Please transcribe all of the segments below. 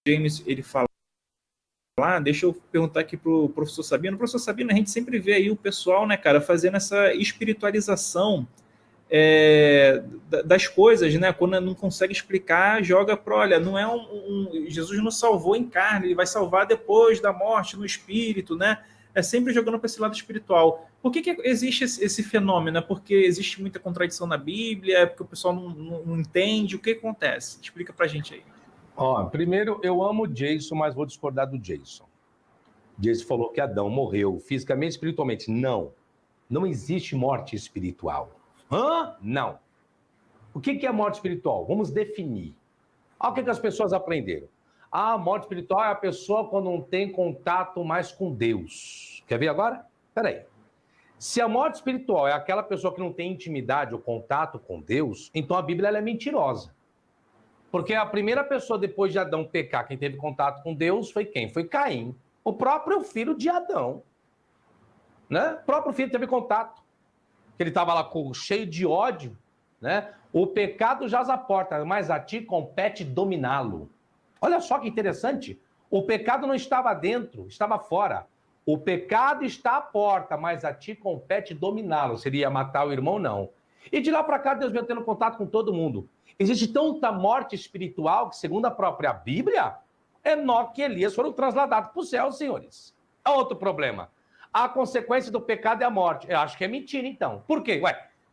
James ele fala lá, deixa eu perguntar aqui pro professor Sabino. Professor Sabino, a gente sempre vê aí o pessoal, né, cara, fazendo essa espiritualização das coisas, né? Quando não consegue explicar, joga para, olha, não é Jesus não salvou em carne, ele vai salvar depois da morte, no espírito, né? É sempre jogando para esse lado espiritual. Por que existe esse fenômeno? É porque existe muita contradição na Bíblia, é porque o pessoal não entende, o que acontece? Explica pra gente aí. Primeiro, eu amo o Jason, mas vou discordar do Jason. Jason falou que Adão morreu fisicamente e espiritualmente. Não existe morte espiritual. Não. O que é morte espiritual? Vamos definir. Olha o que as pessoas aprenderam. A morte espiritual é a pessoa quando não tem contato mais com Deus. Quer ver agora? Espera aí. Se a morte espiritual é aquela pessoa que não tem intimidade ou contato com Deus, então a Bíblia ela é mentirosa. Porque a primeira pessoa depois de Adão pecar, quem teve contato com Deus foi quem? Foi Caim. O próprio filho de Adão. Né? O próprio filho teve contato. Ele estava lá cheio de ódio. Né? O pecado jaz à porta, mas a ti compete dominá-lo. Olha só que interessante. O pecado não estava dentro, estava fora. O pecado está à porta, mas a ti compete dominá-lo. Seria matar o irmão, não. E de lá para cá, Deus vem tendo contato com todo mundo. Existe tanta morte espiritual que, segundo a própria Bíblia, Enoque e Elias foram transladados para o céu, senhores. É outro problema. A consequência do pecado é a morte. Eu acho que é mentira, então. Por quê?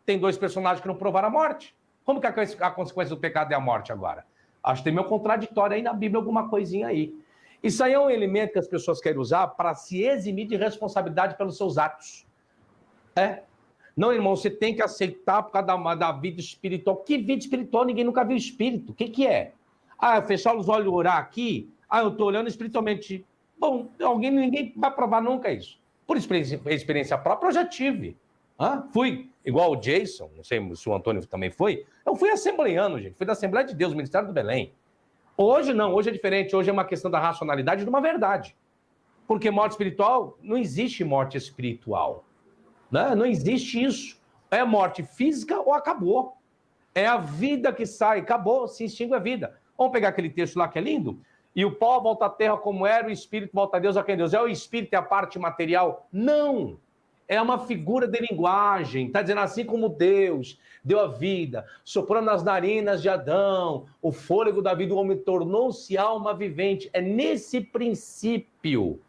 Tem dois personagens que não provaram a morte. Como que a consequência do pecado é a morte agora? Acho que tem meio contraditório aí na Bíblia, alguma coisinha aí. Isso aí é um elemento que as pessoas querem usar para se eximir de responsabilidade pelos seus atos. Não, irmão, você tem que aceitar por causa da vida espiritual. Que vida espiritual? Ninguém nunca viu espírito. O que é? Fechar os olhos e orar aqui? Eu estou olhando espiritualmente. Bom, ninguém vai provar nunca isso. Por experiência própria, eu já tive. Fui igual o Jason, não sei se o Antônio também foi. Eu fui assembleiano, gente. Fui da Assembleia de Deus, Ministério do Belém. Hoje não, hoje é diferente. Hoje é uma questão da racionalidade e de uma verdade. Porque morte espiritual, não existe morte espiritual. Né? Não existe isso. É morte física ou acabou. É a vida que sai, acabou, se extingue a vida. Vamos pegar aquele texto lá que é lindo? E o pó volta à terra como era, o espírito volta a Deus, a quem Deus é. O espírito é a parte material? Não. É uma figura de linguagem. Está dizendo assim como Deus deu a vida, soprando nas narinas de Adão, o fôlego da vida, o homem tornou-se alma vivente. É nesse princípio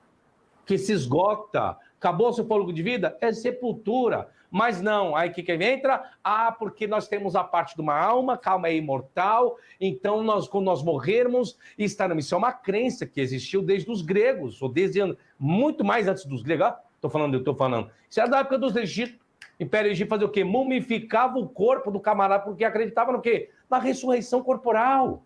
que se esgota. Acabou-se o fôlego de vida? É sepultura. Mas não, aí que entra? Porque nós temos a parte de uma alma, que a alma é imortal, então quando nós morrermos, estaremos. Isso é uma crença que existiu desde os gregos, ou desde muito mais antes dos gregos. Estou falando. Isso era da época dos Egito. O Império Egito fazia o quê? Mumificava o corpo do camarada, porque acreditava no quê? Na ressurreição corporal.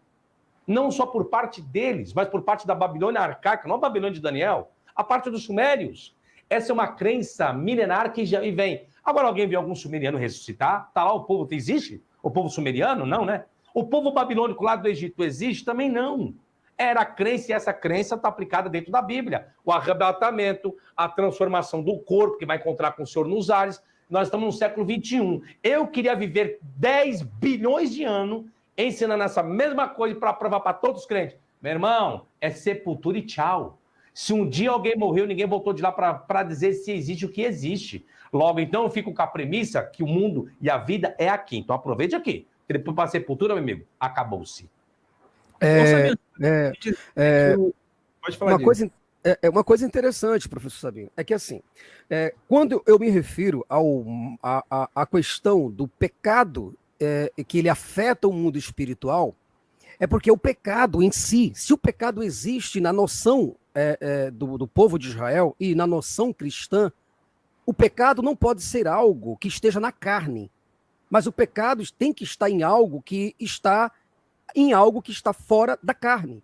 Não só por parte deles, mas por parte da Babilônia arcaica, não a Babilônia de Daniel, a parte dos sumérios. Essa é uma crença milenar que já vem. Agora, alguém viu algum sumeriano ressuscitar? Está lá o povo, existe? O povo sumeriano? Não, né? O povo babilônico lá do Egito existe? Também não. Era a crença, e essa crença está aplicada dentro da Bíblia. O arrebatamento, a transformação do corpo, que vai encontrar com o Senhor nos ares. Nós estamos no século XXI. Eu queria viver 10 bilhões de anos ensinando essa mesma coisa para provar para todos os crentes. Meu irmão, é sepultura e tchau. Se um dia alguém morreu, ninguém voltou de lá para dizer se existe o que existe. Logo, então, eu fico com a premissa que o mundo e a vida é aqui. Então, aproveite aqui. Depois para a sepultura, meu amigo, acabou-se. Pode falar uma coisa interessante, professor Sabino, é que assim, quando eu me refiro à questão do pecado que ele afeta o mundo espiritual, é porque o pecado em si, se o pecado existe na noção do povo de Israel e na noção cristã, o pecado não pode ser algo que esteja na carne, mas o pecado tem que estar em algo que está fora da carne.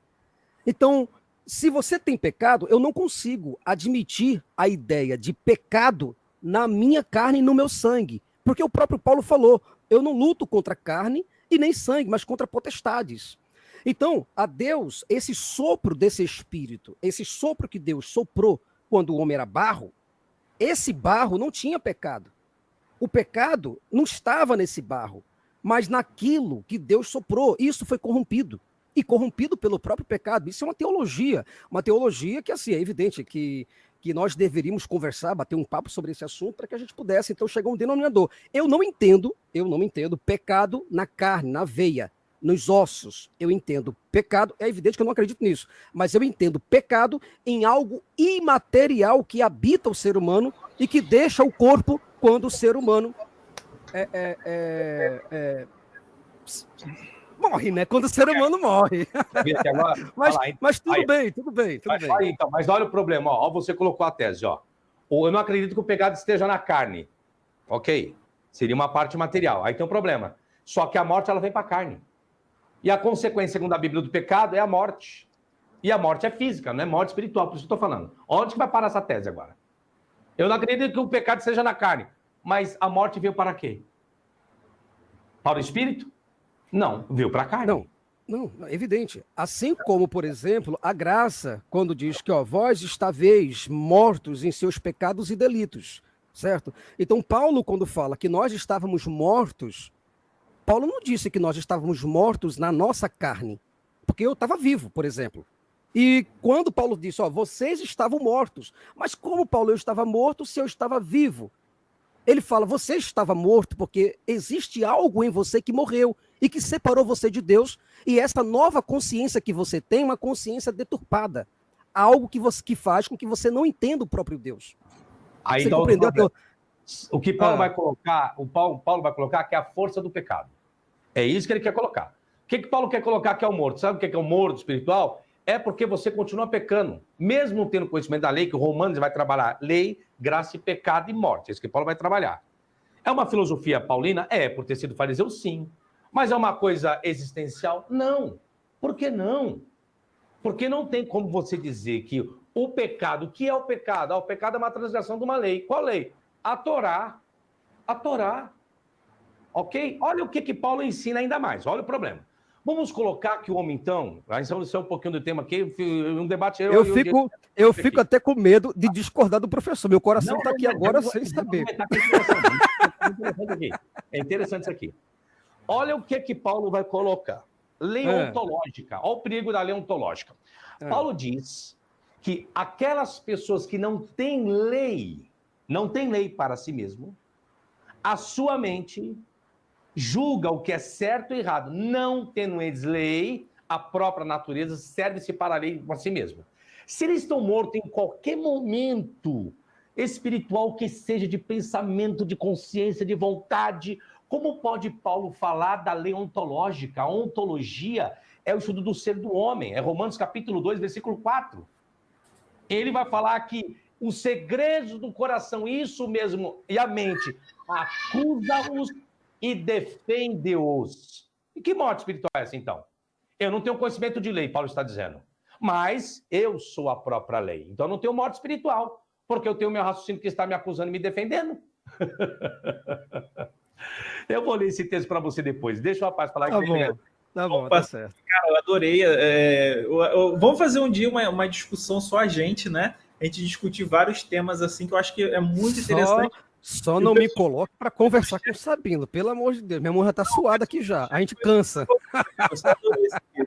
Então, se você tem pecado, eu não consigo admitir a ideia de pecado na minha carne e no meu sangue, porque o próprio Paulo falou, eu não luto contra carne e nem sangue, mas contra potestades. Então, a Deus, esse sopro desse Espírito, esse sopro que Deus soprou quando o homem era barro, esse barro não tinha pecado. O pecado não estava nesse barro, mas naquilo que Deus soprou. Isso foi corrompido. e corrompido pelo próprio pecado. Isso é uma teologia que, assim, é evidente que nós deveríamos conversar, bater um papo sobre esse assunto para que a gente pudesse, então, chegar a um denominador. Eu não entendo pecado na carne, na veia, nos ossos. Eu entendo pecado, é evidente que eu não acredito nisso, mas eu entendo pecado em algo imaterial que habita o ser humano e que deixa o corpo quando o ser humano morre, né? Quando o ser humano morre. Mas tudo bem. Então, mas olha o problema, ó, você colocou a tese, ó. Eu não acredito que o pecado esteja na carne. Ok? Seria uma parte material. Aí tem um problema. Só que a morte, ela vem para a carne. E a consequência, segundo a Bíblia, do pecado é a morte. E a morte é física, não é morte espiritual, por isso que eu estou falando. Onde que vai parar essa tese agora? Eu não acredito que o pecado seja na carne. Mas a morte veio para quê? Para o espírito? Não, veio para a carne. Não, é evidente. Assim como, por exemplo, a graça, quando diz que, ó, vós estáveis mortos em seus pecados e delitos, certo? Então, Paulo, quando fala que nós estávamos mortos, Paulo não disse que nós estávamos mortos na nossa carne, porque eu estava vivo, por exemplo. E quando Paulo disse, ó, vocês estavam mortos, mas como, Paulo, eu estava morto se eu estava vivo? Ele fala, você estava morto porque existe algo em você que morreu e que separou você de Deus, e essa nova consciência que você tem, uma consciência deturpada, algo que faz com que você não entenda o próprio Deus. Aí você compreendeu? O que Paulo vai colocar, Paulo vai colocar que é a força do pecado. É isso que ele quer colocar. O que Paulo quer colocar que é o morto? Sabe o que é o morto espiritual? É porque você continua pecando, mesmo tendo conhecimento da lei, que o Romanos vai trabalhar lei, graça e pecado e morte. É isso que Paulo vai trabalhar. É uma filosofia paulina? É, por ter sido fariseu, sim. Mas é uma coisa existencial? Não. Por que não? Porque não tem como você dizer que o pecado, o que é o pecado? O pecado é uma transgressão de uma lei. Qual lei? A Torá. A Torá. Ok? Olha o que Paulo ensina ainda mais. Olha o problema. Vamos colocar que o homem, então, vai ser um pouquinho do tema aqui, um debate... Eu fico até com medo de discordar do professor. Meu coração está aqui agora sem saber. É interessante isso aqui. Olha o que Paulo vai colocar. Lei ontológica. Olha o perigo da lei ontológica. Paulo diz que aquelas pessoas que não têm lei para si mesmo, a sua mente julga o que é certo e errado. Não tendo eles lei, a própria natureza serve-se para a lei para si mesma. Se eles estão mortos em qualquer momento espiritual que seja, de pensamento, de consciência, de vontade, como pode Paulo falar da lei ontológica? A ontologia é o estudo do ser do homem. É Romanos capítulo 2, versículo 4. Ele vai falar que os segredos do coração, isso mesmo, e a mente, acusa-os e defende-os. E que morte espiritual é essa, então? Eu não tenho conhecimento de lei, Paulo está dizendo. Mas eu sou a própria lei. Então eu não tenho morte espiritual, porque eu tenho meu raciocínio que está me acusando e me defendendo. Eu vou ler esse texto para você depois. Deixa o rapaz falar. Tá bom, tá certo. Cara, eu adorei. Vamos fazer um dia uma discussão só a gente, né? A gente discutir vários temas assim, que eu acho que é muito interessante. Só não me coloque para conversar com o Sabino, pelo amor de Deus. Minha mão já tá suada aqui já. A gente cansa. Eu adorei esse texto.